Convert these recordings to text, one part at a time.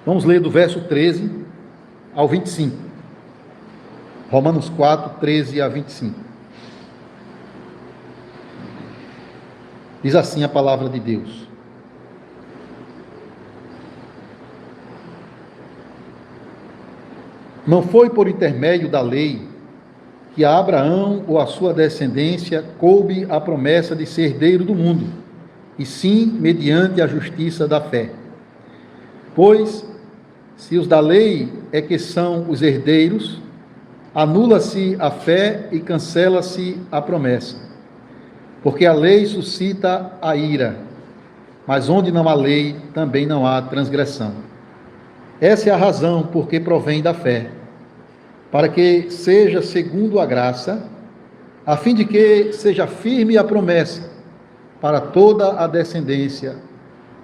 Vamos ler do verso 13 ao 25. Romanos 4, 13 a 25. Diz assim a palavra de Deus: Não foi por intermédio da lei que a Abraão ou a sua descendência coube a promessa de ser herdeiro do mundo, e sim mediante a justiça da fé. Pois, se os da lei é que são os herdeiros, anula-se a fé e cancela-se a promessa. Porque a lei suscita a ira, mas onde não há lei, também não há transgressão. Essa é a razão por que provém da fé, para que seja segundo a graça, a fim de que seja firme a promessa para toda a descendência,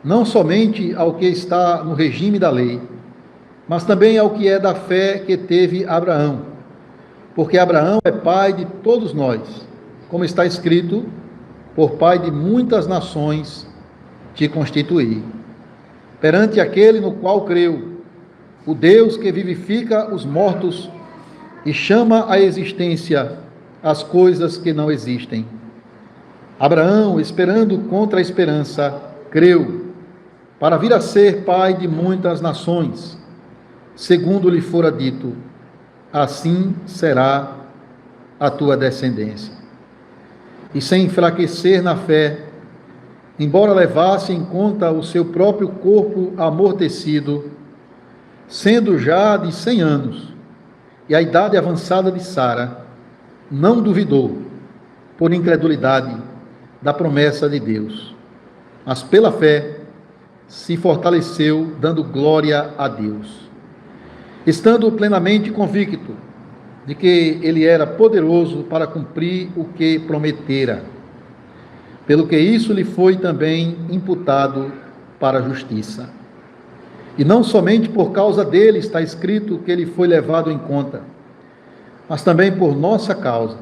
não somente ao que está no regime da lei, mas também ao que é da fé que teve Abraão. Porque Abraão é pai de todos nós, como está escrito: por pai de muitas nações te constituí. Perante aquele no qual creu, o Deus que vivifica os mortos e chama à existência as coisas que não existem. Abraão, esperando contra a esperança, creu, para vir a ser pai de muitas nações, segundo lhe fora dito: assim será a tua descendência. E sem enfraquecer na fé, embora levasse em conta o seu próprio corpo amortecido, sendo já de 100 anos, e a idade avançada de Sara, não duvidou, por incredulidade, da promessa de Deus, mas pela fé se fortaleceu, dando glória a Deus, estando plenamente convicto de que ele era poderoso para cumprir o que prometera, pelo que isso lhe foi também imputado para a justiça. E não somente por causa dele está escrito que ele foi levado em conta, mas também por nossa causa,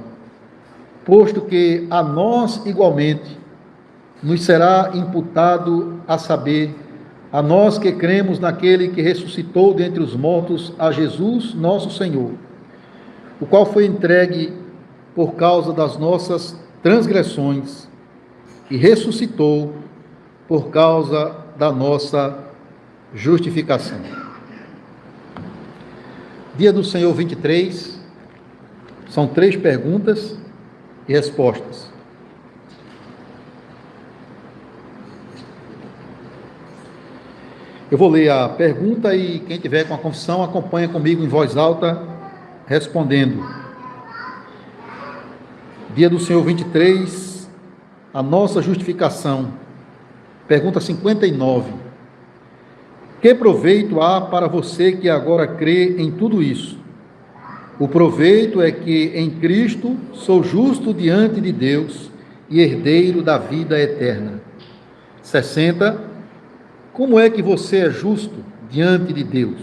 posto que a nós igualmente nos será imputado, a saber, a nós que cremos naquele que ressuscitou dentre os mortos, a Jesus nosso Senhor, o qual foi entregue por causa das nossas transgressões e ressuscitou por causa da nossa justificação. Dia do Senhor 23, são 3 perguntas e respostas. Eu vou ler a pergunta e quem tiver com a confissão acompanha comigo em voz alta, respondendo. Dia do Senhor 23, a nossa justificação. Pergunta 59. Que proveito há para você que agora crê em tudo isso? O proveito é que em Cristo sou justo diante de Deus e herdeiro da vida eterna. 60. Como é que você é justo diante de Deus?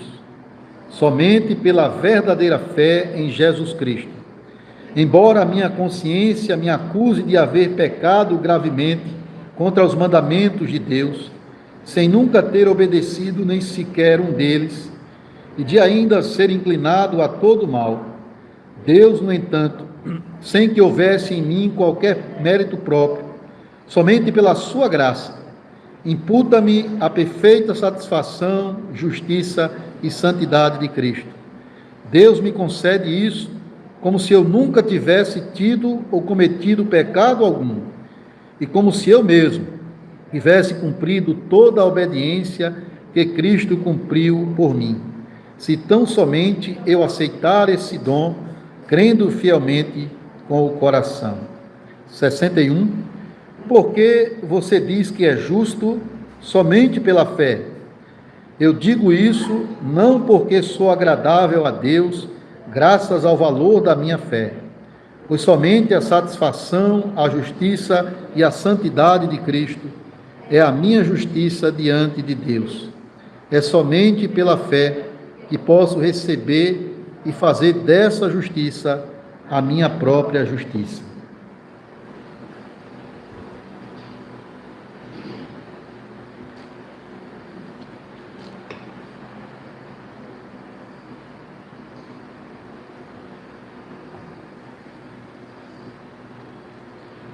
Somente pela verdadeira fé em Jesus Cristo. Embora a minha consciência me acuse de haver pecado gravemente contra os mandamentos de Deus, sem nunca ter obedecido nem sequer um deles, e de ainda ser inclinado a todo mal, Deus, no entanto, sem que houvesse em mim qualquer mérito próprio, somente pela sua graça, imputa-me a perfeita satisfação, justiça e santidade de Cristo. Deus me concede isso como se eu nunca tivesse tido ou cometido pecado algum, e como se eu mesmo tivesse cumprido toda a obediência que Cristo cumpriu por mim, se tão somente eu aceitar esse dom, crendo fielmente com o coração. 61. Porque você diz que é justo somente pela fé? Eu digo isso não porque sou agradável a Deus, graças ao valor da minha fé, pois somente a satisfação, a justiça e a santidade de Cristo é a minha justiça diante de Deus. É somente pela fé que posso receber e fazer dessa justiça a minha própria justiça.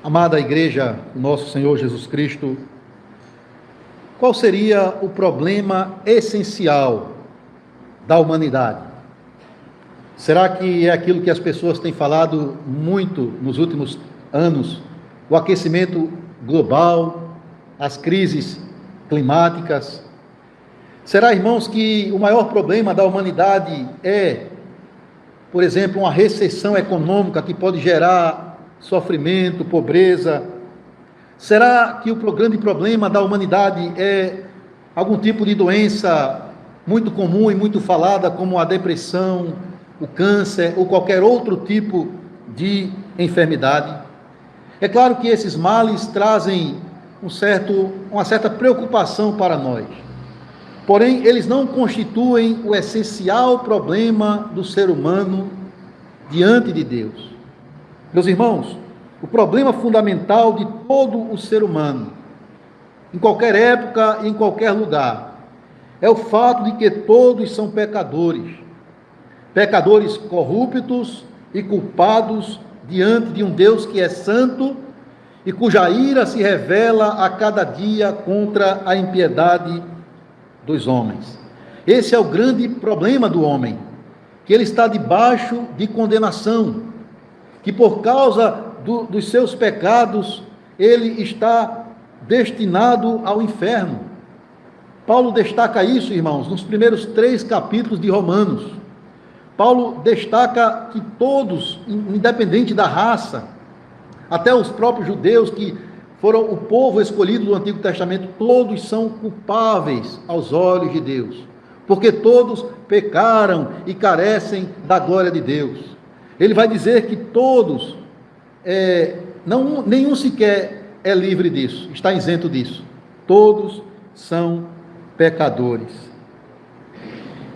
Amada Igreja, nosso Senhor Jesus Cristo, qual seria o problema essencial da humanidade? Será que é aquilo que as pessoas têm falado muito nos últimos anos? O aquecimento global, as crises climáticas? Será, irmãos, que o maior problema da humanidade é, por exemplo, uma recessão econômica que pode gerar sofrimento, pobreza? Será que o grande problema da humanidade é algum tipo de doença muito comum e muito falada, como a depressão, o câncer ou qualquer outro tipo de enfermidade? É claro que esses males trazem uma certa preocupação para nós, porém eles não constituem o essencial problema do ser humano diante de Deus. Meus irmãos, o problema fundamental de todo o ser humano, em qualquer época e em qualquer lugar, é o fato de que todos são pecadores, pecadores corruptos e culpados diante de um Deus que é santo e cuja ira se revela a cada dia contra a impiedade dos homens. Esse é o grande problema do homem, que ele está debaixo de condenação, que por causa dos seus pecados, ele está destinado ao inferno. Paulo destaca isso, irmãos, nos primeiros 3 capítulos de Romanos. Paulo destaca que todos, independente da raça, até os próprios judeus, que foram o povo escolhido do Antigo Testamento, todos são culpáveis aos olhos de Deus, porque todos pecaram e carecem da glória de Deus. Ele vai dizer que todos, nenhum sequer é livre disso, está isento disso. Todos são pecadores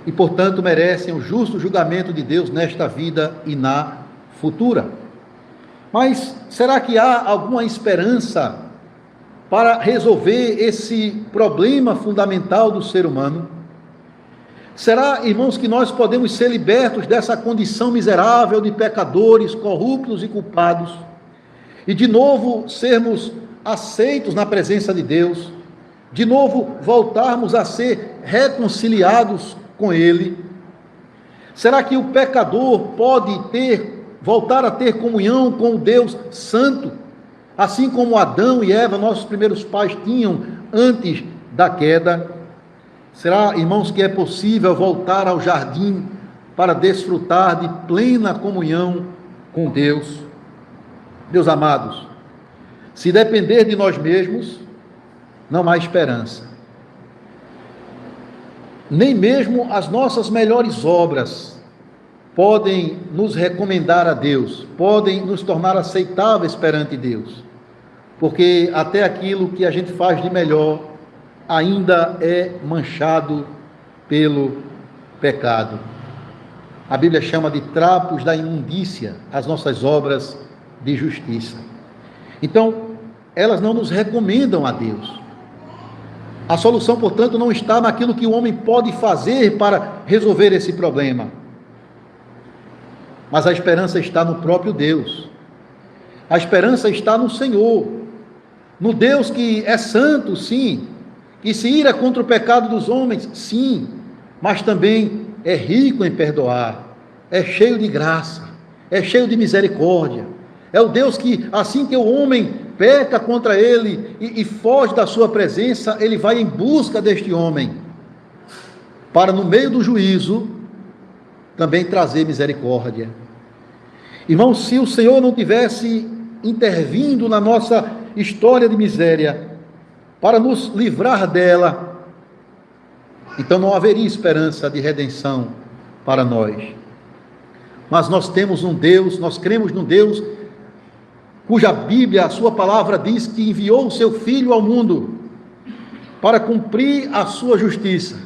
e, portanto, merecem o justo julgamento de Deus nesta vida e na futura. Mas será que há alguma esperança para resolver esse problema fundamental do ser humano? Será, irmãos, que nós podemos ser libertos dessa condição miserável de pecadores, corruptos e culpados, e de novo sermos aceitos na presença de Deus, de novo voltarmos a ser reconciliados com Ele? Será que o pecador pode voltar a ter comunhão com o Deus Santo, assim como Adão e Eva, nossos primeiros pais, tinham antes da queda? Será, irmãos, que é possível voltar ao jardim para desfrutar de plena comunhão com Deus? Meus amados, se depender de nós mesmos, não há esperança. Nem mesmo as nossas melhores obras podem nos recomendar a Deus, podem nos tornar aceitáveis perante Deus, porque até aquilo que a gente faz de melhor ainda é manchado pelo pecado. A Bíblia chama de trapos da imundícia as nossas obras de justiça. Então, elas não nos recomendam a Deus. A solução, portanto, não está naquilo que o homem pode fazer para resolver esse problema, mas a esperança está no próprio Deus. A esperança está no Senhor, no Deus que é santo, sim, que se ira contra o pecado dos homens, sim, mas também é rico em perdoar, é cheio de graça, é cheio de misericórdia. É o Deus que, assim que o homem peca contra ele e foge da sua presença, ele vai em busca deste homem, para no meio do juízo também trazer misericórdia. Irmãos, se o Senhor não tivesse intervindo na nossa história de miséria, para nos livrar dela, então não haveria esperança de redenção para nós. Mas nós temos um Deus, nós cremos num Deus cuja Bíblia, a sua palavra diz que enviou o seu Filho ao mundo para cumprir a sua justiça,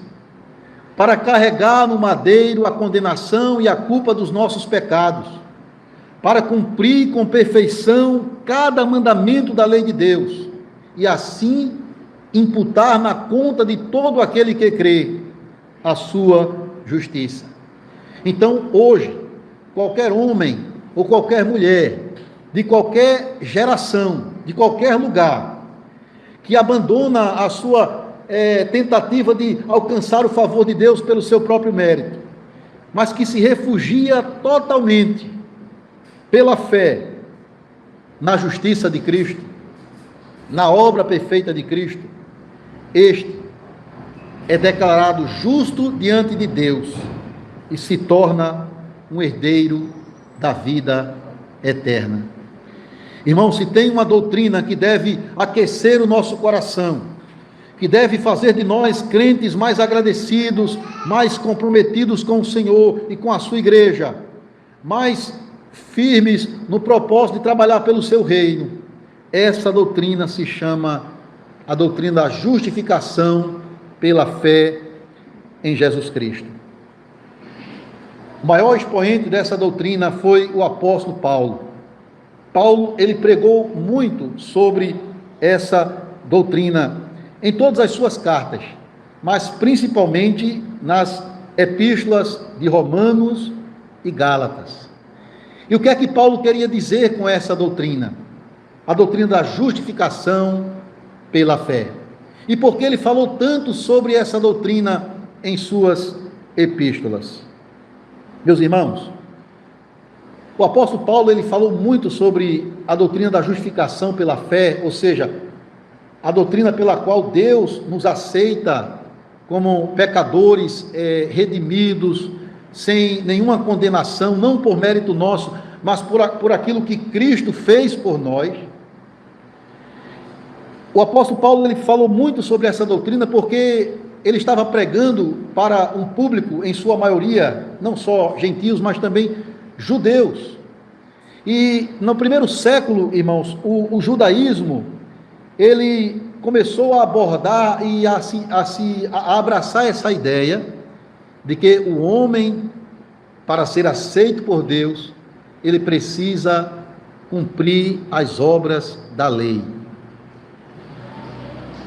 para carregar no madeiro a condenação e a culpa dos nossos pecados, para cumprir com perfeição cada mandamento da lei de Deus, e assim imputar na conta de todo aquele que crê a sua justiça. Então, hoje, qualquer homem ou qualquer mulher de qualquer geração, de qualquer lugar, que abandona a sua tentativa de alcançar o favor de Deus pelo seu próprio mérito, mas que se refugia totalmente pela fé na justiça de Cristo, na obra perfeita de Cristo, este é declarado justo diante de Deus e se torna um herdeiro da vida eterna. Irmão, se tem uma doutrina que deve aquecer o nosso coração, que deve fazer de nós crentes mais agradecidos, mais comprometidos com o Senhor e com a sua igreja, mais firmes no propósito de trabalhar pelo seu reino, essa doutrina se chama a doutrina da justificação pela fé em Jesus Cristo. O maior expoente dessa doutrina foi o apóstolo Paulo. Paulo, ele pregou muito sobre essa doutrina em todas as suas cartas, mas principalmente nas epístolas de Romanos e Gálatas. E o que é que Paulo queria dizer com essa doutrina? A doutrina da justificação pela fé. E por que ele falou tanto sobre essa doutrina em suas epístolas? Meus irmãos, o apóstolo Paulo, ele falou muito sobre a doutrina da justificação pela fé, ou seja, a doutrina pela qual Deus nos aceita como pecadores redimidos, sem nenhuma condenação, não por mérito nosso, mas por aquilo que Cristo fez por nós. O apóstolo Paulo, ele falou muito sobre essa doutrina porque ele estava pregando para um público, em sua maioria, não só gentios, mas também judeus. E no primeiro século, irmãos, o judaísmo, ele começou a abordar e a abraçar essa ideia de que o homem, para ser aceito por Deus, ele precisa cumprir as obras da lei.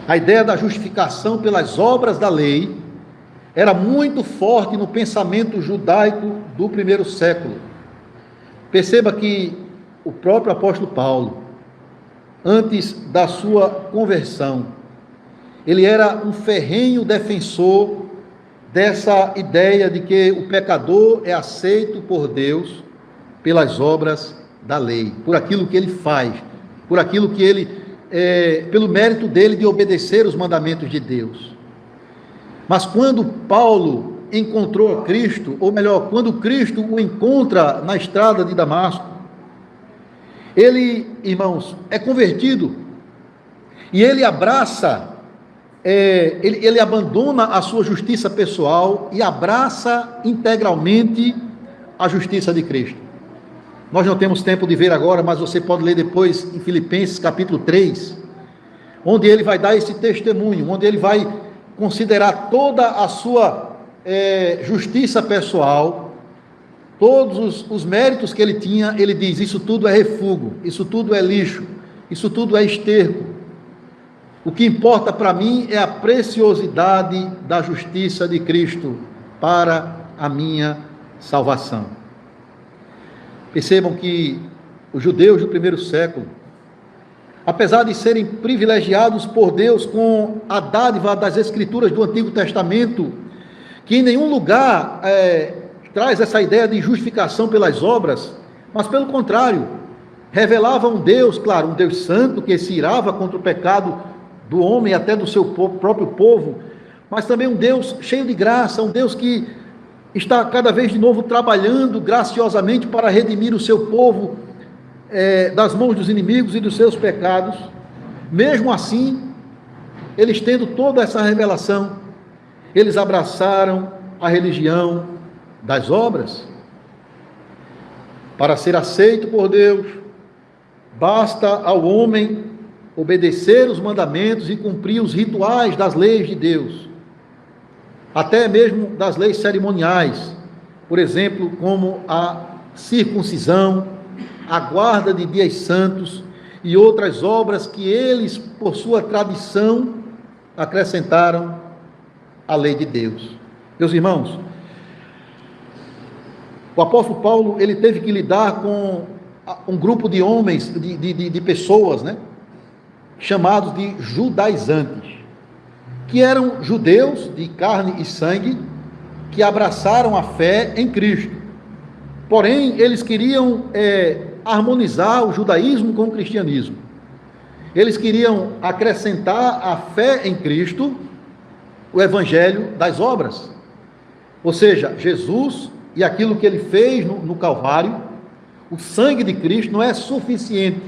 A ideia da justificação pelas obras da lei era muito forte no pensamento judaico do primeiro século. Perceba que o próprio apóstolo Paulo, antes da sua conversão, ele era um ferrenho defensor dessa ideia de que o pecador é aceito por Deus pelas obras da lei, por aquilo que ele faz, por aquilo que ele pelo mérito dele de obedecer os mandamentos de Deus. Mas quando Paulo encontrou Cristo, ou melhor, quando Cristo o encontra na estrada de Damasco, ele, irmãos, é convertido, e ele abraça, ele abandona a sua justiça pessoal e abraça integralmente a justiça de Cristo. Nós não temos tempo de ver agora, mas você pode ler depois em Filipenses capítulo 3, onde ele vai dar esse testemunho, onde ele vai considerar toda a sua justiça pessoal, todos os méritos que ele tinha. Ele diz: isso tudo é refúgio, isso tudo é lixo, isso tudo é esterco. O que importa para mim é a preciosidade da justiça de Cristo para a minha salvação. Percebam que os judeus do primeiro século, apesar de serem privilegiados por Deus com a dádiva das Escrituras do Antigo Testamento, que em nenhum lugar traz essa ideia de justificação pelas obras, mas pelo contrário, revelava um Deus, claro, um Deus santo, que se irava contra o pecado do homem e até do seu próprio povo, mas também um Deus cheio de graça, um Deus que está cada vez de novo trabalhando graciosamente para redimir o seu povo das mãos dos inimigos e dos seus pecados. Mesmo assim, eles tendo toda essa revelação, eles abraçaram a religião das obras. Para ser aceito por Deus, basta ao homem obedecer os mandamentos e cumprir os rituais das leis de Deus, até mesmo das leis cerimoniais, por exemplo, como a circuncisão, a guarda de dias santos e outras obras que eles, por sua tradição, acrescentaram à lei de Deus. Meus irmãos, o apóstolo Paulo, ele teve que lidar com um grupo de homens, de pessoas, né, chamados de judaizantes, que eram judeus de carne e sangue, que abraçaram a fé em Cristo. Porém, eles queriam harmonizar o judaísmo com o cristianismo. Eles queriam acrescentar à fé em Cristo o evangelho das obras. Ou seja, Jesus e aquilo que ele fez no Calvário, o sangue de Cristo não é suficiente,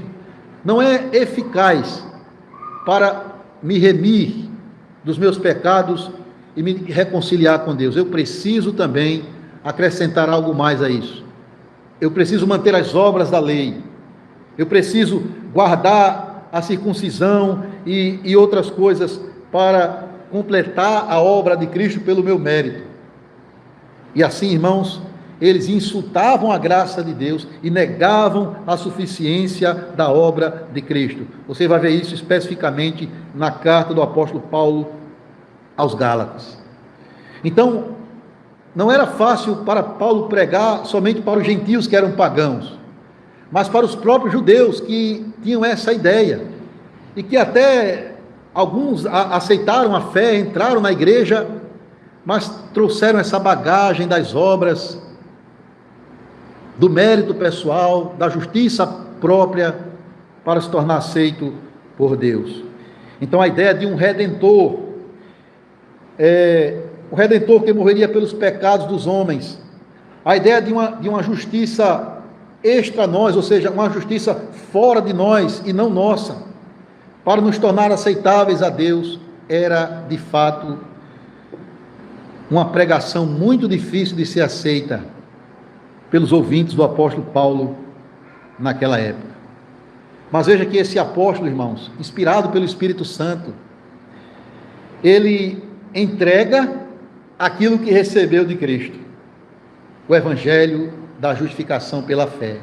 não é eficaz para me remir dos meus pecados e me reconciliar com Deus. Eu preciso também acrescentar algo mais a isso. Eu preciso manter as obras da lei. Eu preciso guardar a circuncisão e outras coisas para completar a obra de Cristo pelo meu mérito. E assim, irmãos, eles insultavam a graça de Deus e negavam a suficiência da obra de Cristo. Você vai ver isso especificamente na carta do apóstolo Paulo aos Gálatas. Então, não era fácil para Paulo pregar somente para os gentios que eram pagãos, mas para os próprios judeus que tinham essa ideia, e que até alguns aceitaram a fé, entraram na igreja, mas trouxeram essa bagagem das obras, do mérito pessoal, da justiça própria, para se tornar aceito por Deus. Então a ideia de um redentor, o redentor que morreria pelos pecados dos homens, a ideia de uma justiça extra nós, ou seja, uma justiça fora de nós e não nossa, para nos tornar aceitáveis a Deus, era de fato uma pregação muito difícil de ser aceita pelos ouvintes do apóstolo Paulo naquela época. Mas veja que esse apóstolo, irmãos, inspirado pelo Espírito Santo, ele entrega aquilo que recebeu de Cristo, o evangelho da justificação pela fé.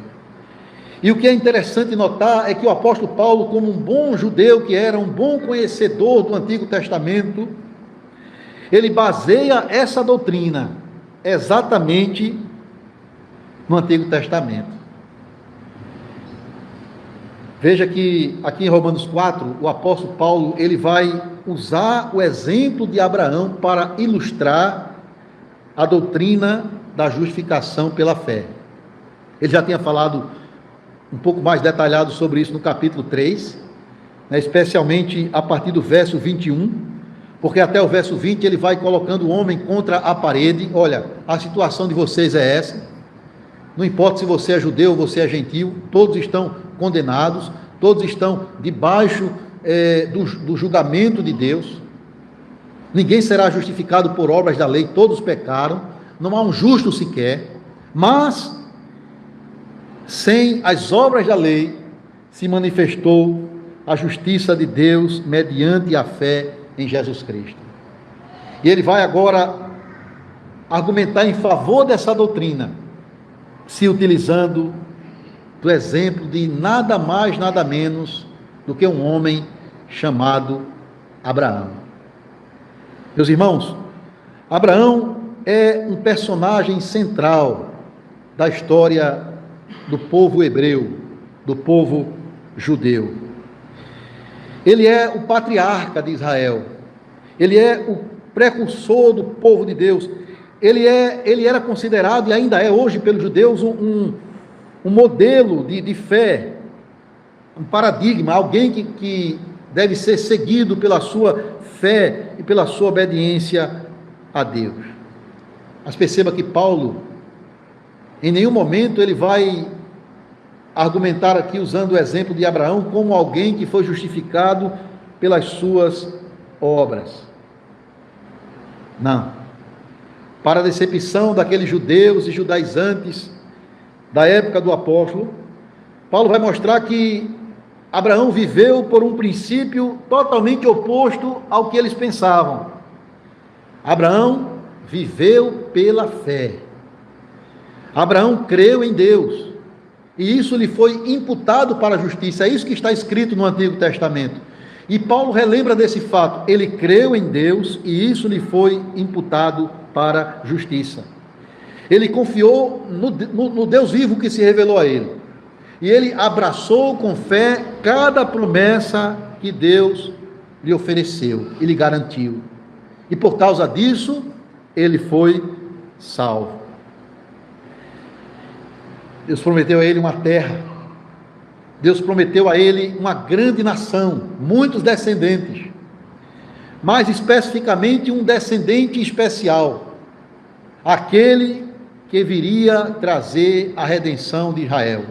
E o que é interessante notar é que o apóstolo Paulo, como um bom judeu que era, um bom conhecedor do Antigo Testamento, ele baseia essa doutrina exatamente no Antigo Testamento. Veja que aqui em Romanos 4, o apóstolo Paulo, ele vai usar o exemplo de Abraão para ilustrar a doutrina da justificação pela fé. Ele já tinha falado um pouco mais detalhado sobre isso no capítulo 3, né, especialmente a partir do verso 21, porque até o verso 20 ele vai colocando o homem contra a parede. Olha, a situação de vocês é essa, não importa se você é judeu ou você é gentil, todos estão condenados, todos estão debaixo do julgamento de Deus, ninguém será justificado por obras da lei, todos pecaram, não há um justo sequer, mas sem as obras da lei se manifestou a justiça de Deus mediante a fé em Jesus Cristo. E ele vai agora argumentar em favor dessa doutrina, se utilizando do exemplo de nada mais, nada menos do que um homem chamado Abraão. Meus irmãos, Abraão é um personagem central da história do povo hebreu, do povo judeu. Ele é o patriarca de Israel, ele é o precursor do povo de Deus, ele era considerado, e ainda é hoje pelos judeus, um modelo de fé, um paradigma, alguém que deve ser seguido pela sua fé e pela sua obediência a Deus. Mas perceba que Paulo, em nenhum momento ele vai argumentar aqui usando o exemplo de Abraão como alguém que foi justificado pelas suas obras. Não. Para a decepção daqueles judeus e judaizantes da época do apóstolo, Paulo vai mostrar que Abraão viveu por um princípio totalmente oposto ao que eles pensavam. Abraão viveu pela fé. Abraão creu em Deus, e isso lhe foi imputado para a justiça. É isso que está escrito no Antigo Testamento. E Paulo relembra desse fato. Ele creu em Deus e isso lhe foi imputado para a justiça. Ele confiou no Deus vivo que se revelou a ele. E ele abraçou com fé cada promessa que Deus lhe ofereceu e lhe garantiu. E por causa disso, ele foi salvo. Deus prometeu a ele uma terra. Deus prometeu a ele uma grande nação, muitos descendentes. Mais especificamente, um descendente especial. Aquele que viria trazer a redenção de Israel.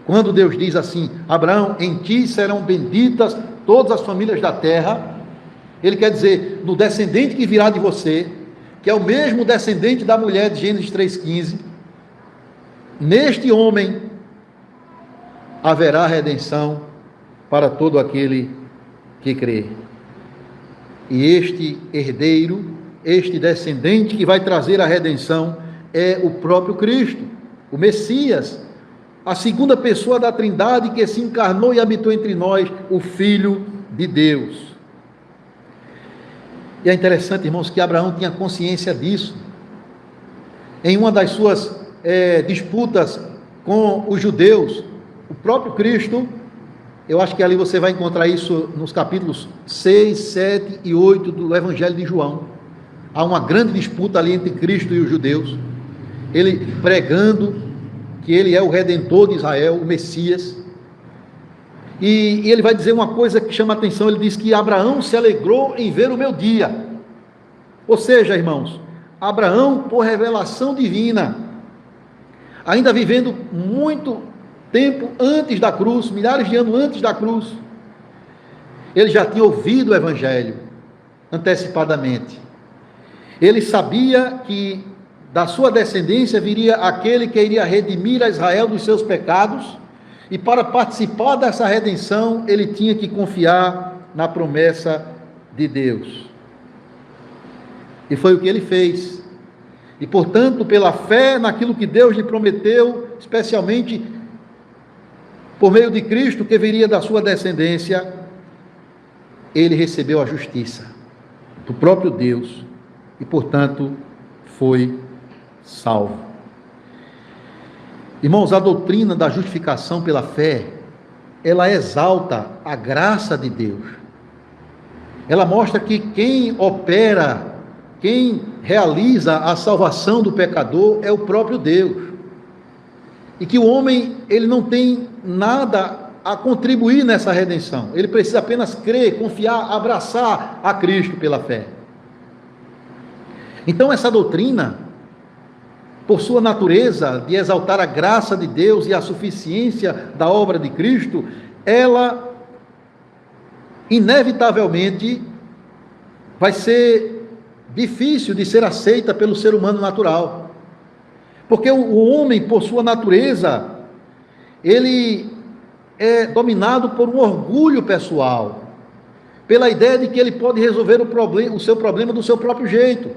Quando Deus diz assim: Abraão, em ti serão benditas todas as famílias da terra, ele quer dizer, no descendente que virá de você, que é o mesmo descendente da mulher de Gênesis 3,15, neste homem haverá redenção para todo aquele que crê. E este herdeiro, este descendente que vai trazer a redenção, é o próprio Cristo, o Messias, a segunda pessoa da Trindade que se encarnou e habitou entre nós, o Filho de Deus. E é interessante, irmãos, que Abraão tinha consciência disso. Em uma das suas disputas com os judeus, o próprio Cristo, eu acho que ali você vai encontrar isso nos capítulos 6, 7 e 8 do Evangelho de João. Há uma grande disputa ali entre Cristo e os judeus, ele pregando que ele é o Redentor de Israel, o Messias, e ele vai dizer uma coisa que chama a atenção. Ele diz que Abraão se alegrou em ver o meu dia. Ou seja, irmãos, Abraão, por revelação divina, ainda vivendo muito tempo antes da cruz, milhares de anos antes da cruz, ele já tinha ouvido o Evangelho antecipadamente. Ele sabia que da sua descendência viria aquele que iria redimir a Israel dos seus pecados, e para participar dessa redenção, ele tinha que confiar na promessa de Deus. E foi o que ele fez. E, portanto, pela fé naquilo que Deus lhe prometeu, especialmente por meio de Cristo, que viria da sua descendência, ele recebeu a justiça do próprio Deus e, portanto, foi salvo. Irmãos, a doutrina da justificação pela fé, ela exalta a graça de Deus. Ela mostra que quem opera, quem realiza a salvação do pecador é o próprio Deus. E que o homem, ele não tem nada a contribuir nessa redenção. Ele precisa apenas crer, confiar, abraçar a Cristo pela fé. Então essa doutrina, por sua natureza de exaltar a graça de Deus e a suficiência da obra de Cristo, ela inevitavelmente vai ser difícil de ser aceita pelo ser humano natural, porque o homem, por sua natureza, ele é dominado por um orgulho pessoal, pela ideia de que ele pode resolver o seu problema do seu próprio jeito,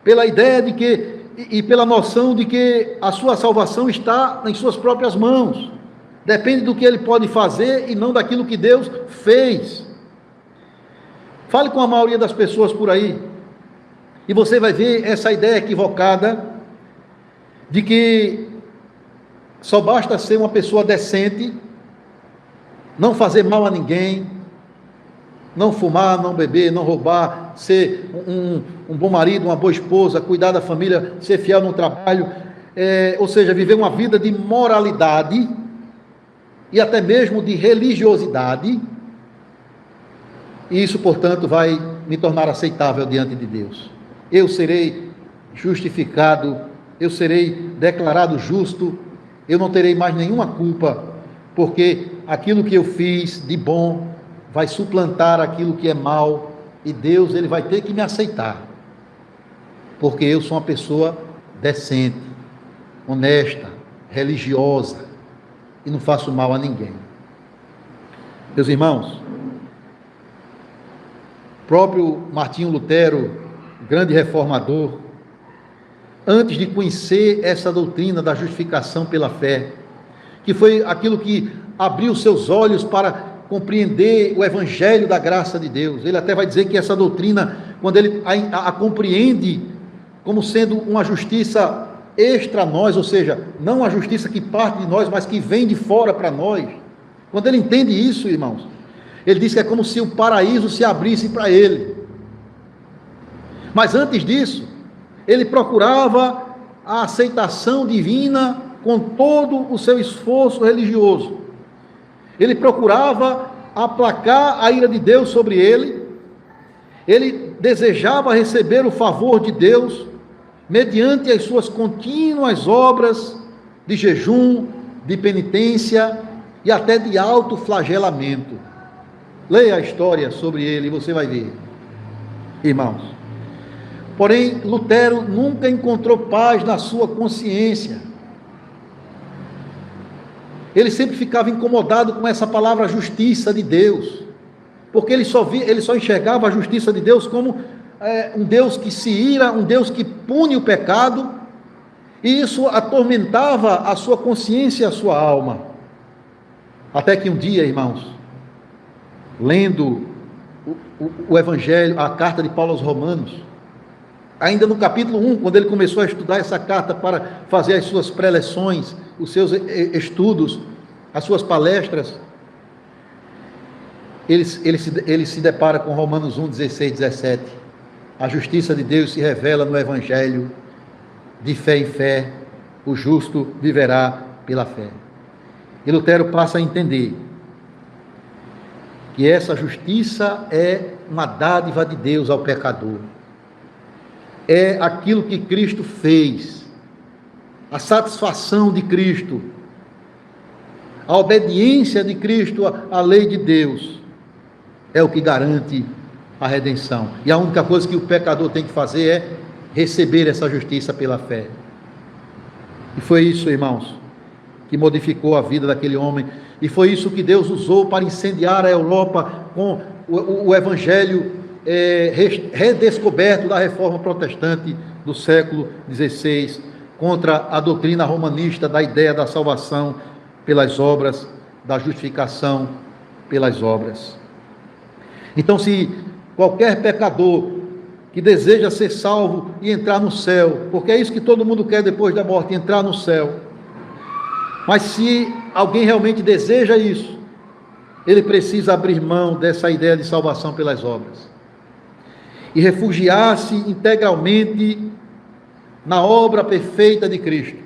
pela ideia de que e pela noção de que a sua salvação está em suas próprias mãos, depende do que ele pode fazer e não daquilo que Deus fez. Fale com a maioria das pessoas por aí, e você vai ver essa ideia equivocada de que só basta ser uma pessoa decente, não fazer mal a ninguém, não fumar, não beber, não roubar, ser um bom marido, uma boa esposa, cuidar da família, ser fiel no trabalho, ou seja, viver uma vida de moralidade e até mesmo de religiosidade, e isso, portanto, vai me tornar aceitável diante de Deus. Eu serei justificado, eu serei declarado justo, eu não terei mais nenhuma culpa, porque aquilo que eu fiz de bom vai suplantar aquilo que é mal, e Deus, ele vai ter que me aceitar, porque eu sou uma pessoa decente, honesta, religiosa, e não faço mal a ninguém. Meus irmãos, o próprio Martinho Lutero, grande reformador, antes de conhecer essa doutrina da justificação pela fé, que foi aquilo que abriu seus olhos para compreender o evangelho da graça de Deus, ele até vai dizer que essa doutrina, quando ele a compreende como sendo uma justiça extra nós, ou seja, não a justiça que parte de nós, mas que vem de fora para nós. Quando ele entende isso, irmãos, ele diz que é como se o paraíso se abrisse para ele. Mas antes disso, ele procurava a aceitação divina com todo o seu esforço religioso. Ele procurava aplacar a ira de Deus sobre ele. Ele desejava receber o favor de Deus mediante as suas contínuas obras de jejum, de penitência e até de autoflagelamento. Leia a história sobre ele e você vai ver, irmãos. Porém, Lutero nunca encontrou paz na sua consciência. Ele sempre ficava incomodado com essa palavra justiça de Deus, porque ele só enxergava a justiça de Deus como um Deus que se ira, um Deus que pune o pecado, e isso atormentava a sua consciência e a sua alma. Até que um dia, irmãos, lendo o Evangelho, a carta de Paulo aos Romanos, ainda no capítulo 1, quando ele começou a estudar essa carta para fazer as suas preleções, os seus estudos, as suas palestras, ele se depara com Romanos 1, 16, 17. A justiça de Deus se revela no Evangelho, de fé em fé, o justo viverá pela fé. E Lutero passa a entender que essa justiça é uma dádiva de Deus ao pecador. É aquilo que Cristo fez, a satisfação de Cristo, a obediência de Cristo à lei de Deus, é o que garante a redenção. E a única coisa que o pecador tem que fazer é receber essa justiça pela fé. E foi isso, irmãos, que modificou a vida daquele homem, e foi isso que Deus usou para incendiar a Europa com o Evangelho redescoberto da reforma protestante do século XVI, contra a doutrina romanista da ideia da salvação pelas obras, da justificação pelas obras. Então, se qualquer pecador que deseja ser salvo e entrar no céu, porque é isso que todo mundo quer depois da morte, entrar no céu, mas se alguém realmente deseja isso, ele precisa abrir mão dessa ideia de salvação pelas obras e refugiar-se integralmente na obra perfeita de Cristo,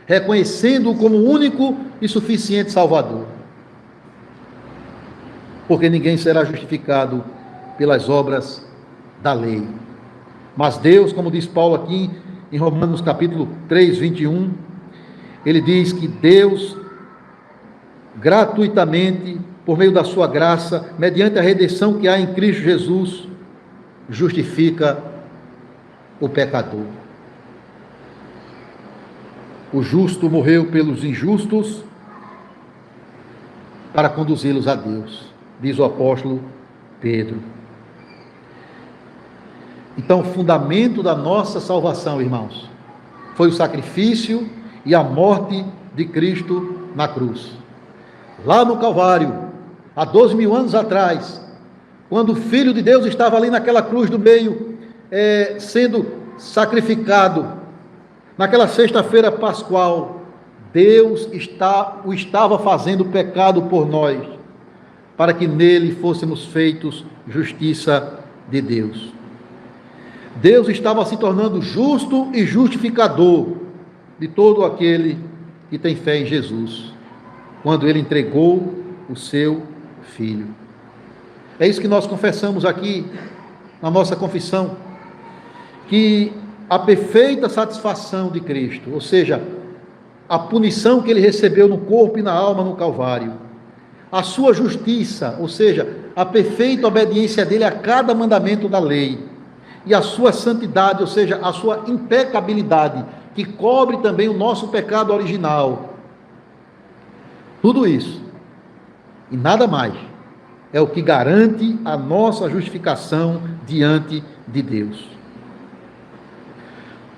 reconhecendo-o como único e suficiente Salvador. Porque ninguém será justificado pelas obras da lei. Mas Deus, como diz Paulo aqui em Romanos capítulo 3, 21, ele diz que Deus, gratuitamente, por meio da sua graça, mediante a redenção que há em Cristo Jesus, justifica o pecador. O justo morreu pelos injustos para conduzi-los a Deus, diz o apóstolo Pedro. Então, o fundamento da nossa salvação, irmãos, foi o sacrifício e a morte de Cristo na cruz. Lá no Calvário, há 12.000 anos atrás, quando o Filho de Deus estava ali naquela cruz do meio, sendo sacrificado, naquela sexta-feira pascual, Deus o estava fazendo pecado por nós, para que nele fôssemos feitos justiça de Deus. Deus estava se tornando justo e justificador de todo aquele que tem fé em Jesus, quando ele entregou o seu Filho. É isso que nós confessamos aqui na nossa confissão, que a perfeita satisfação de Cristo, ou seja, a punição que ele recebeu no corpo e na alma no Calvário, a sua justiça, ou seja, a perfeita obediência dele a cada mandamento da lei, e a sua santidade, ou seja, a sua impecabilidade, que cobre também o nosso pecado original. Tudo isso, e nada mais, é o que garante a nossa justificação diante de Deus.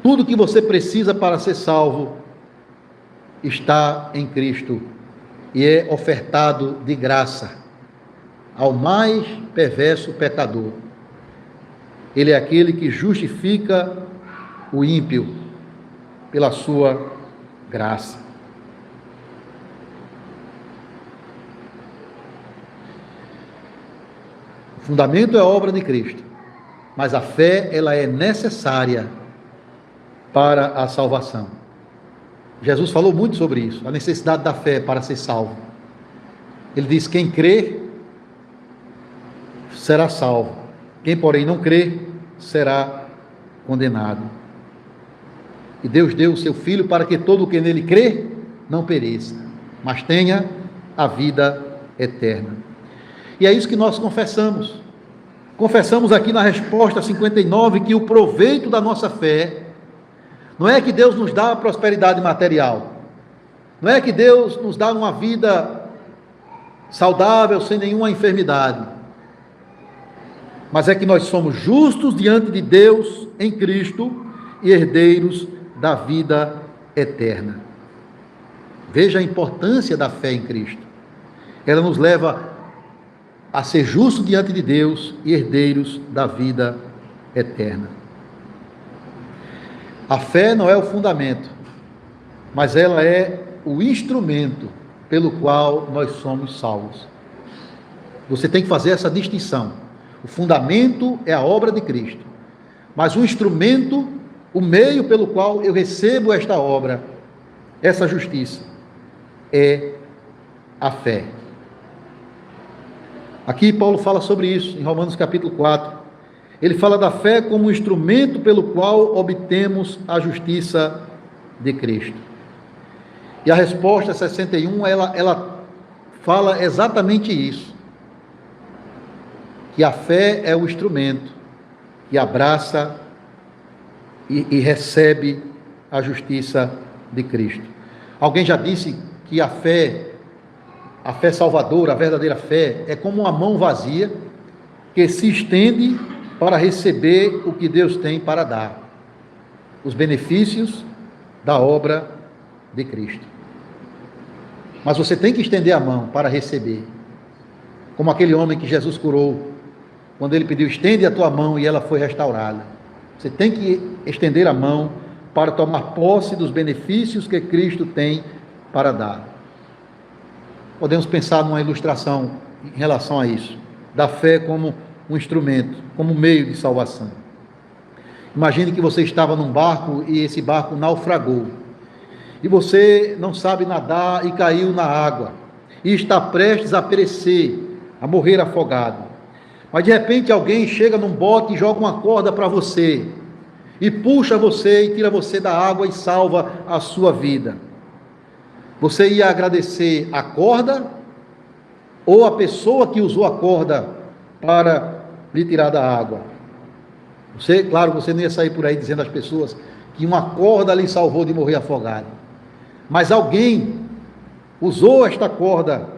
Tudo que você precisa para ser salvo está em Cristo e é ofertado de graça ao mais perverso pecador. Ele é aquele que justifica o ímpio pela sua graça. O fundamento é a obra de Cristo, mas a fé, ela é necessária para a salvação. Jesus falou muito sobre isso, a necessidade da fé para ser salvo. Ele diz: quem crê será salvo, quem porém não crê será condenado. E Deus deu o seu Filho para que todo o que nele crê não pereça, mas tenha a vida eterna. E é isso que nós confessamos. Confessamos aqui na resposta 59 que o proveito da nossa fé não é que Deus nos dá prosperidade material, não é que Deus nos dá uma vida saudável, sem nenhuma enfermidade, mas é que nós somos justos diante de Deus em Cristo e herdeiros da vida eterna. Veja a importância da fé em Cristo. Ela nos leva a ser justos diante de Deus e herdeiros da vida eterna. A fé não é o fundamento, mas ela é o instrumento pelo qual nós somos salvos. Você tem que fazer essa distinção. O fundamento é a obra de Cristo, mas o instrumento, o meio pelo qual eu recebo esta obra, essa justiça, é a fé. Aqui Paulo fala sobre isso, em Romanos capítulo 4. Ele fala da fé como um instrumento pelo qual obtemos a justiça de Cristo. E a resposta 61, ela fala exatamente isso. Que a fé é o instrumento que abraça e recebe a justiça de Cristo. Alguém já disse que a fé salvadora, a verdadeira fé, é como uma mão vazia que se estende para receber o que Deus tem para dar, os benefícios da obra de Cristo. Mas você tem que estender a mão para receber, como aquele homem que Jesus curou, quando ele pediu: estende a tua mão, e ela foi restaurada. Você tem que estender a mão para tomar posse dos benefícios que Cristo tem para dar. Podemos pensar numa ilustração em relação a isso, da fé como um instrumento, como meio de salvação. Imagine que você estava num barco e esse barco naufragou, e você não sabe nadar e caiu na água, e está prestes a perecer, a morrer afogado. Mas de repente alguém chega num bote e joga uma corda para você, e puxa você e tira você da água e salva a sua vida. Você ia agradecer a corda ou a pessoa que usou a corda para lhe tirar da água? Claro, você não ia sair por aí dizendo às pessoas que uma corda lhe salvou de morrer afogado. Mas alguém usou esta corda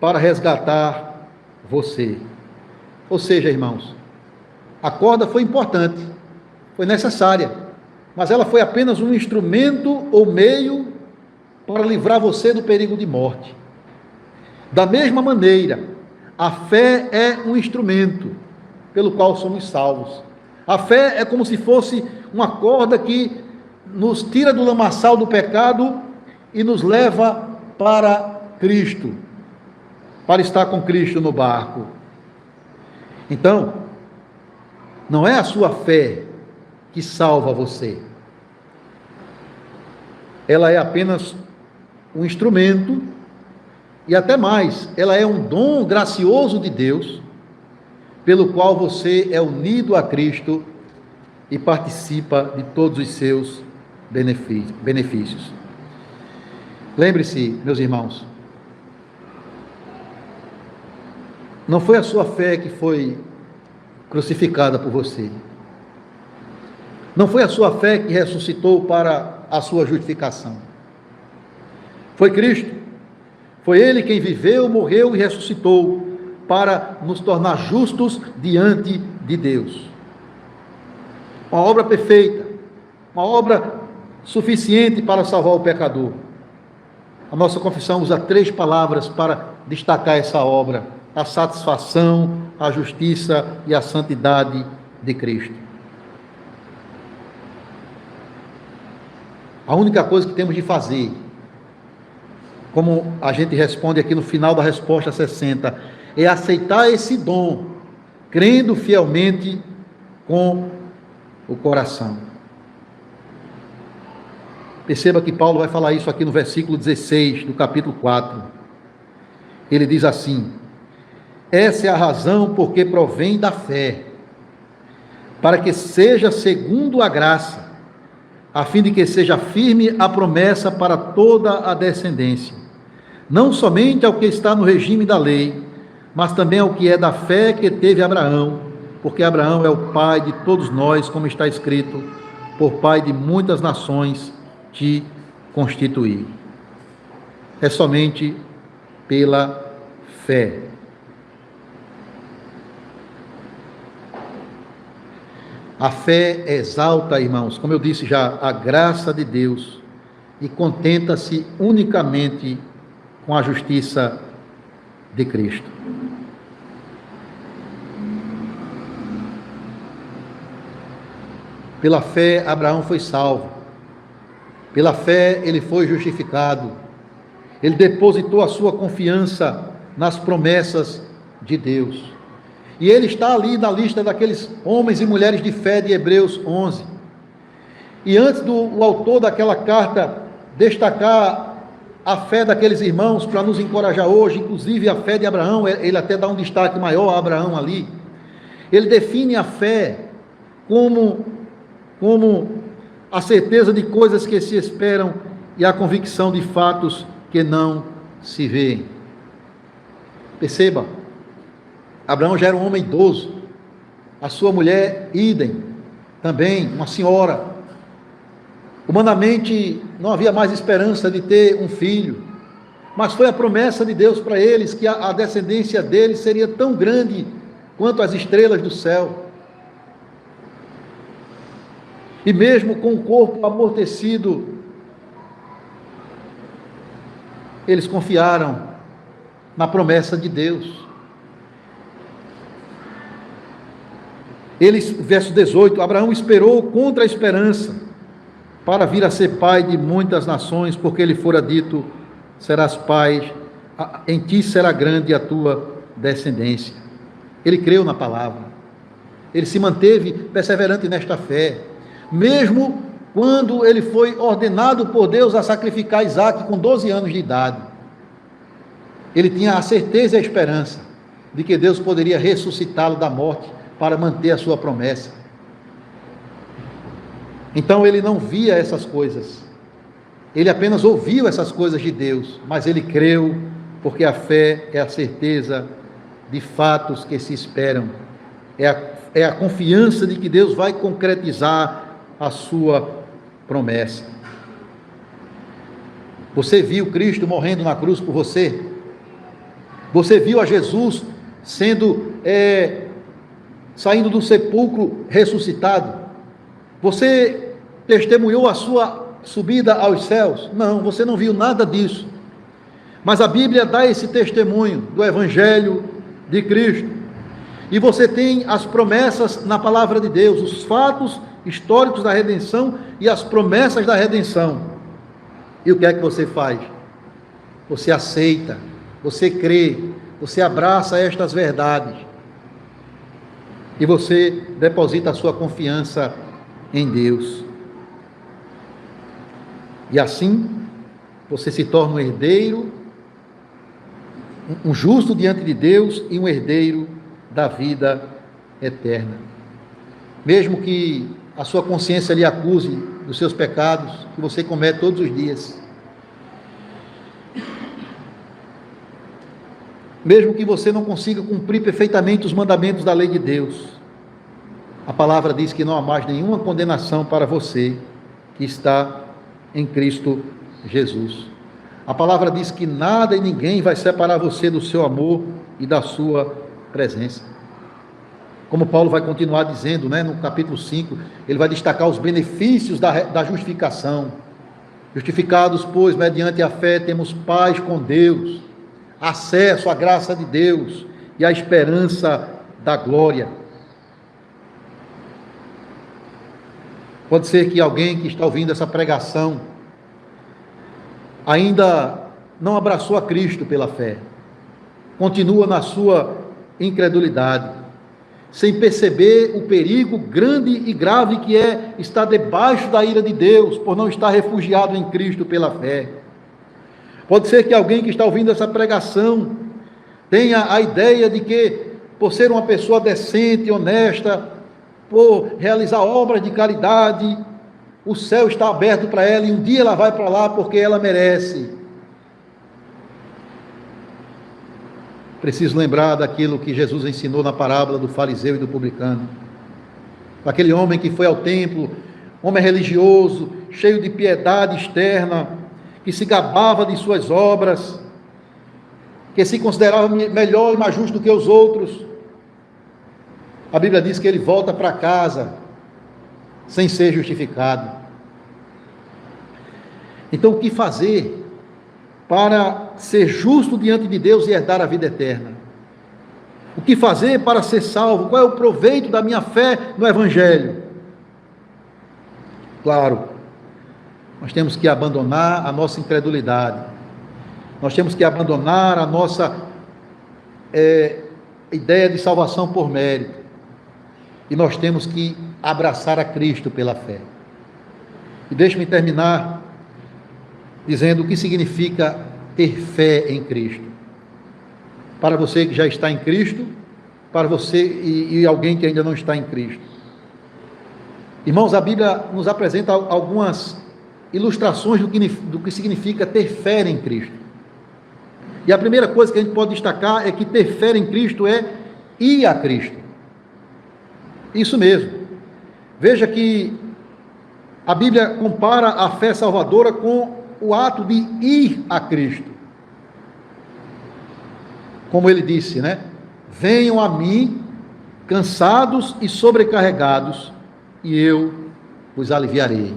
para resgatar você. Ou seja, irmãos, a corda foi importante, foi necessária, mas ela foi apenas um instrumento ou meio para livrar você do perigo de morte. Da mesma maneira, a fé é um instrumento pelo qual somos salvos. A fé é como se fosse uma corda que nos tira do lamaçal do pecado e nos leva para Cristo, para estar com Cristo no barco. Então, não é a sua fé que salva você. Ela é apenas um instrumento, e até mais, ela é um dom gracioso de Deus, pelo qual você é unido a Cristo e participa de todos os seus benefícios. Lembre-se, meus irmãos, não foi a sua fé que foi crucificada por você. Não foi a sua fé que ressuscitou para a sua justificação. Foi Cristo. Foi Ele quem viveu, morreu e ressuscitou para nos tornar justos diante de Deus. Uma obra perfeita, uma obra suficiente para salvar o pecador. A nossa confissão usa 3 palavras para destacar essa obra: a satisfação, a justiça e a santidade de Cristo. A única coisa que temos de fazer, como a gente responde aqui no final da resposta 60, é aceitar esse dom, crendo fielmente com o coração. Perceba que Paulo vai falar isso aqui no versículo 16 do capítulo 4. Ele diz assim: essa é a razão porque provém da fé, para que seja segundo a graça, a fim de que seja firme a promessa para toda a descendência, não somente ao que está no regime da lei, mas também ao que é da fé que teve Abraão, porque Abraão é o pai de todos nós, como está escrito: por pai de muitas nações te constituí. É somente pela fé. A fé exalta, irmãos, como eu disse já, a graça de Deus e contenta-se unicamente com a justiça de Cristo. Pela fé, Abraão foi salvo. Pela fé, ele foi justificado. Ele depositou a sua confiança nas promessas de Deus. E ele está ali na lista daqueles homens e mulheres de fé de Hebreus 11. E antes do autor daquela carta destacar a fé daqueles irmãos para nos encorajar hoje, inclusive a fé de Abraão, ele até dá um destaque maior a Abraão ali. Ele define a fé como a certeza de coisas que se esperam e a convicção de fatos que não se veem. Perceba, Abraão já era um homem idoso, a sua mulher, idem, também uma senhora. Humanamente não havia mais esperança de ter um filho, mas foi a promessa de Deus para eles que a descendência deles seria tão grande quanto as estrelas do céu. E mesmo com o corpo amortecido, eles confiaram na promessa de Deus. Verso 18, Abraão esperou contra a esperança, para vir a ser pai de muitas nações, porque lhe fora dito: serás pai, em ti será grande a tua descendência. Ele creu na palavra, ele se manteve perseverante nesta fé, mesmo quando ele foi ordenado por Deus a sacrificar Isaque com 12 anos de idade. Ele tinha a certeza e a esperança de que Deus poderia ressuscitá-lo da morte para manter a sua promessa. Então ele não via essas coisas, ele apenas ouviu essas coisas de Deus, mas ele creu, porque a fé é a certeza de fatos que se esperam, é a confiança de que Deus vai concretizar a sua promessa. Você viu Cristo morrendo na cruz por você? Você viu a Jesus saindo do sepulcro ressuscitado? Você testemunhou a sua subida aos céus? Não, você não viu nada disso. Mas a Bíblia dá esse testemunho do Evangelho de Cristo. E você tem as promessas na palavra de Deus, os fatos históricos da redenção e as promessas da redenção. E o que é que você faz? Você aceita, você crê, você abraça estas verdades. E você deposita a sua confiança em Deus. E assim, você se torna um herdeiro, um justo diante de Deus e um herdeiro da vida eterna. Mesmo que a sua consciência lhe acuse dos seus pecados, que você comete todos os dias. Mesmo que você não consiga cumprir perfeitamente os mandamentos da lei de Deus, a palavra diz que não há mais nenhuma condenação para você que está em Cristo Jesus. A palavra diz que nada e ninguém vai separar você do seu amor e da sua presença. Como Paulo vai continuar dizendo, no capítulo 5, ele vai destacar os benefícios da justificação. Justificados, pois, mediante a fé, temos paz com Deus, acesso à graça de Deus e à esperança da glória. Pode ser que alguém que está ouvindo essa pregação ainda não abraçou a Cristo pela fé, continua na sua incredulidade, sem perceber o perigo grande e grave que é estar debaixo da ira de Deus, por não estar refugiado em Cristo pela fé. Pode ser que alguém que está ouvindo essa pregação tenha a ideia de que, por ser uma pessoa decente, honesta, por realizar obras de caridade, o céu está aberto para ela e um dia ela vai para lá porque ela merece. Preciso lembrar daquilo que Jesus ensinou na parábola do fariseu e do publicano. Aquele homem que foi ao templo, homem religioso, cheio de piedade externa, que se gabava de suas obras, que se considerava melhor e mais justo do que os outros. A Bíblia diz que ele volta para casa sem ser justificado. Então, o que fazer para ser justo diante de Deus e herdar a vida eterna? O que fazer para ser salvo? Qual é o proveito da minha fé no Evangelho? Claro, nós temos que abandonar a nossa incredulidade, nós temos que abandonar a nossa ideia de salvação por mérito, e nós temos que abraçar a Cristo pela fé. E deixe-me terminar dizendo o que significa ter fé em Cristo. Para você que já está em Cristo, para você e alguém que ainda não está em Cristo. Irmãos, a Bíblia nos apresenta algumas ilustrações do que significa ter fé em Cristo. E a primeira coisa que a gente pode destacar é que ter fé em Cristo é ir a Cristo. Isso mesmo. Veja que a Bíblia compara a fé salvadora com o ato de ir a Cristo. Como ele disse, né? Venham a mim, cansados e sobrecarregados, e eu os aliviarei.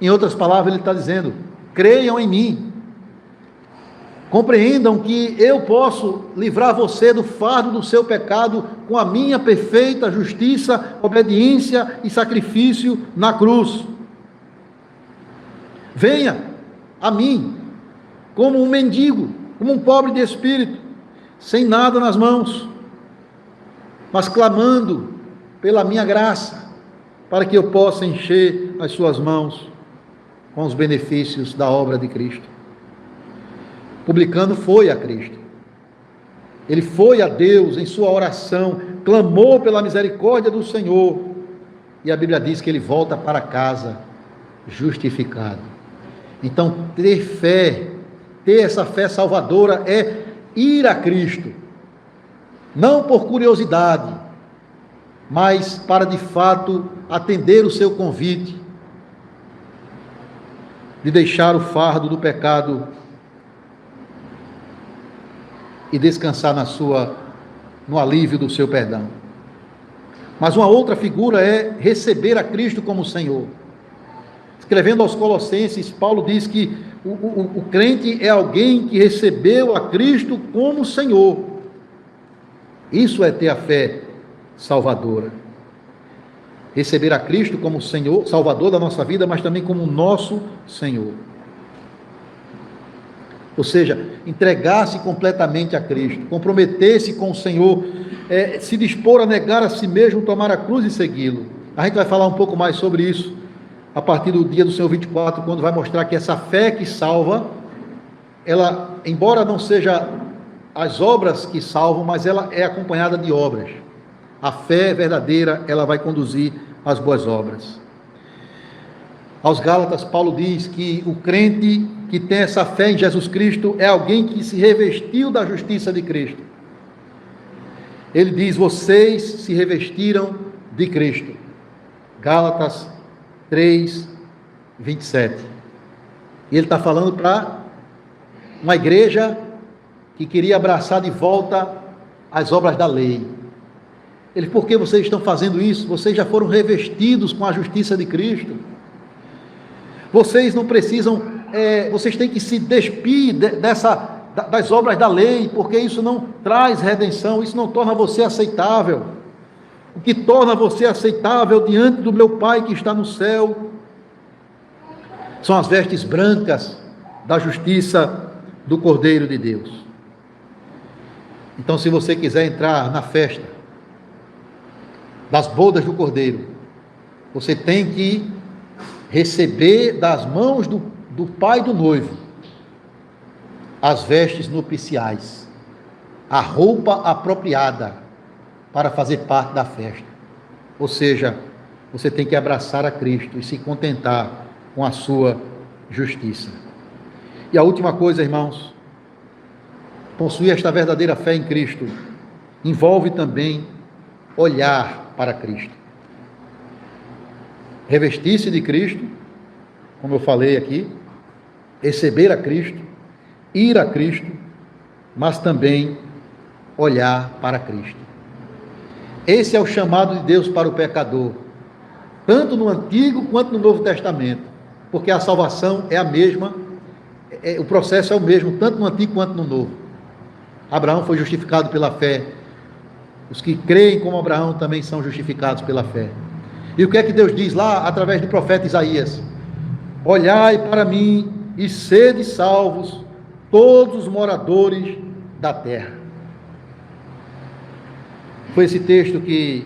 Em outras palavras, ele está dizendo: creiam em mim, compreendam que eu posso livrar você do fardo do seu pecado com a minha perfeita justiça, obediência e sacrifício na cruz. Venha a mim, como um mendigo, como um pobre de espírito, sem nada nas mãos, mas clamando pela minha graça, para que eu possa encher as suas mãos com os benefícios da obra de Cristo. O publicano foi a Cristo, ele foi a Deus em sua oração, clamou pela misericórdia do Senhor, e a Bíblia diz que ele volta para casa justificado. Então, ter fé, ter essa fé salvadora é ir a Cristo, não por curiosidade, mas para de fato atender o seu convite de deixar o fardo do pecado e descansar no alívio do seu perdão. Mas uma outra figura é receber a Cristo como Senhor. Escrevendo aos Colossenses, Paulo diz que o crente é alguém que recebeu a Cristo como Senhor. Isso é ter a fé salvadora. Receber a Cristo como Senhor, Salvador da nossa vida, mas também como nosso Senhor. Ou seja, entregar-se completamente a Cristo, comprometer-se com o Senhor, se dispor a negar a si mesmo, tomar a cruz e segui-lo. A gente vai falar um pouco mais sobre isso a partir do dia do Senhor 24, quando vai mostrar que essa fé que salva, ela, embora não seja as obras que salvam, mas ela é acompanhada de obras. A fé verdadeira, ela vai conduzir às boas obras. Aos Gálatas, Paulo diz que o crente que tem essa fé em Jesus Cristo é alguém que se revestiu da justiça de Cristo. Ele diz: vocês se revestiram de Cristo. Gálatas 3, 27. E ele está falando para uma igreja que queria abraçar de volta as obras da lei. Ele: por que vocês estão fazendo isso? Vocês já foram revestidos com a justiça de Cristo. Vocês não precisam, vocês têm que se despir das obras da lei, porque isso não traz redenção, isso não torna você aceitável. O que torna você aceitável diante do meu Pai que está no céu são as vestes brancas da justiça do Cordeiro de Deus. Então, se você quiser entrar na festa das bodas do Cordeiro, você tem que receber das mãos do pai do noivo as vestes nupciais, a roupa apropriada para fazer parte da festa. Ou seja, você tem que abraçar a Cristo e se contentar com a sua justiça. E a última coisa, irmãos, possuir esta verdadeira fé em Cristo envolve também olhar para Cristo. Revestir-se de Cristo, como eu falei aqui, receber a Cristo, ir a Cristo, mas também olhar para Cristo. Esse é o chamado de Deus para o pecador, tanto no Antigo quanto no Novo Testamento, porque a salvação é a mesma, o processo é o mesmo, tanto no Antigo quanto no Novo. Abraão foi justificado pela fé, os que creem como Abraão também são justificados pela fé. E o que é que Deus diz lá, através do profeta Isaías? Olhai para mim e sede salvos, todos os moradores da terra. Foi esse texto que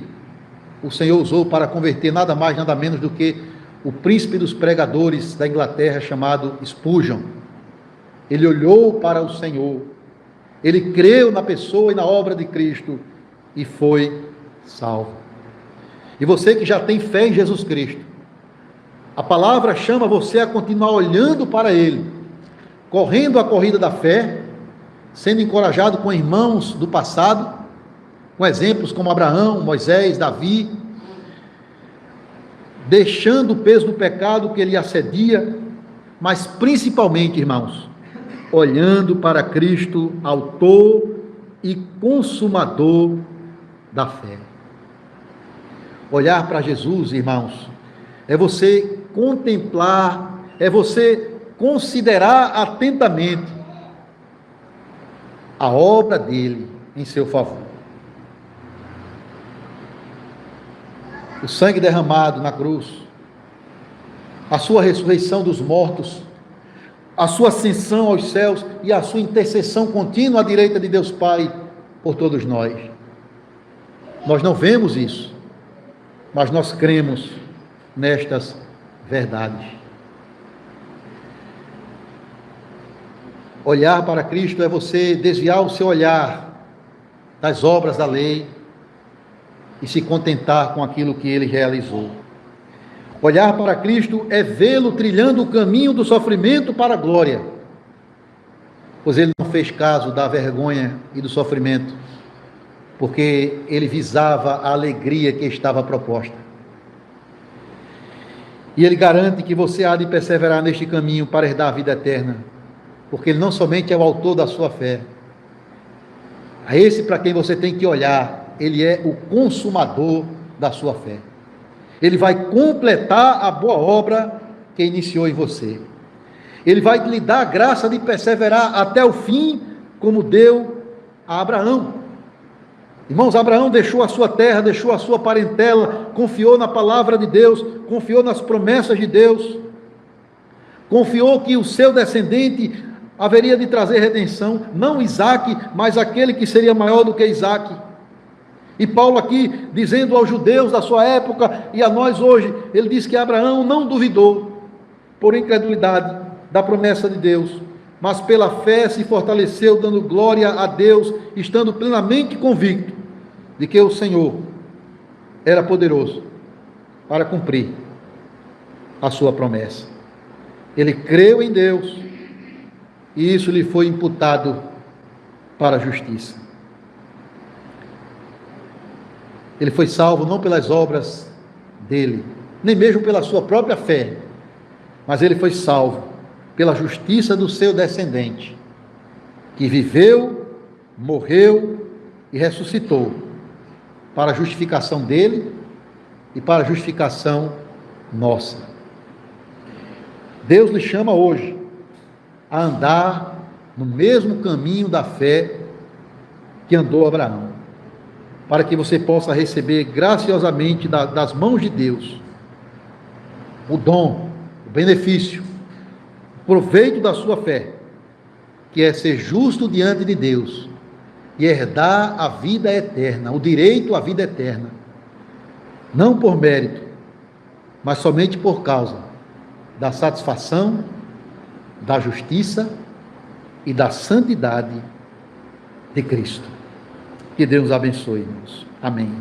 o Senhor usou para converter nada mais, nada menos do que o príncipe dos pregadores da Inglaterra, chamado Spurgeon. Ele olhou para o Senhor, ele creu na pessoa e na obra de Cristo e foi salvo. E você que já tem fé em Jesus Cristo, a palavra chama você a continuar olhando para Ele, correndo a corrida da fé, sendo encorajado com irmãos do passado, com exemplos como Abraão, Moisés, Davi, deixando o peso do pecado que ele assedia, mas principalmente, irmãos, olhando para Cristo, autor e consumador da fé. Olhar para Jesus, irmãos, é você contemplar, é você considerar atentamente a obra dele em seu favor. O sangue derramado na cruz, a sua ressurreição dos mortos, a sua ascensão aos céus e a sua intercessão contínua à direita de Deus Pai por todos nós. Nós não vemos isso, mas nós cremos nestas verdades. Olhar para Cristo é você desviar o seu olhar das obras da lei e se contentar com aquilo que ele realizou. Olhar para Cristo é vê-lo trilhando o caminho do sofrimento para a glória, pois ele não fez caso da vergonha e do sofrimento, porque ele visava a alegria que estava proposta. E ele garante que você há de perseverar neste caminho para herdar a vida eterna, porque ele não somente é o autor da sua fé, a esse para quem você tem que olhar, ele é o consumador da sua fé. Ele vai completar a boa obra que iniciou em você. Ele vai lhe dar a graça de perseverar até o fim, como deu a Abraão. Irmãos, Abraão deixou a sua terra, deixou a sua parentela, confiou na palavra de Deus, confiou nas promessas de Deus, confiou que o seu descendente haveria de trazer redenção, não Isaque, mas aquele que seria maior do que Isaque. E Paulo aqui, dizendo aos judeus da sua época e a nós hoje, ele diz que Abraão não duvidou, por incredulidade, da promessa de Deus, mas pela fé se fortaleceu, dando glória a Deus, estando plenamente convicto de que o Senhor era poderoso para cumprir a sua promessa. Ele creu em Deus e isso lhe foi imputado para a justiça. Ele foi salvo não pelas obras dele, nem mesmo pela sua própria fé, mas ele foi salvo pela justiça do seu descendente, que viveu, morreu e ressuscitou, para a justificação dele e para a justificação nossa. Deus lhe chama hoje a andar no mesmo caminho da fé que andou Abraão, para que você possa receber graciosamente das mãos de Deus o dom, o benefício, proveito da sua fé, que é ser justo diante de Deus e herdar a vida eterna, o direito à vida eterna, não por mérito, mas somente por causa da satisfação, da justiça e da santidade de Cristo. Que Deus abençoe-nos. Amém.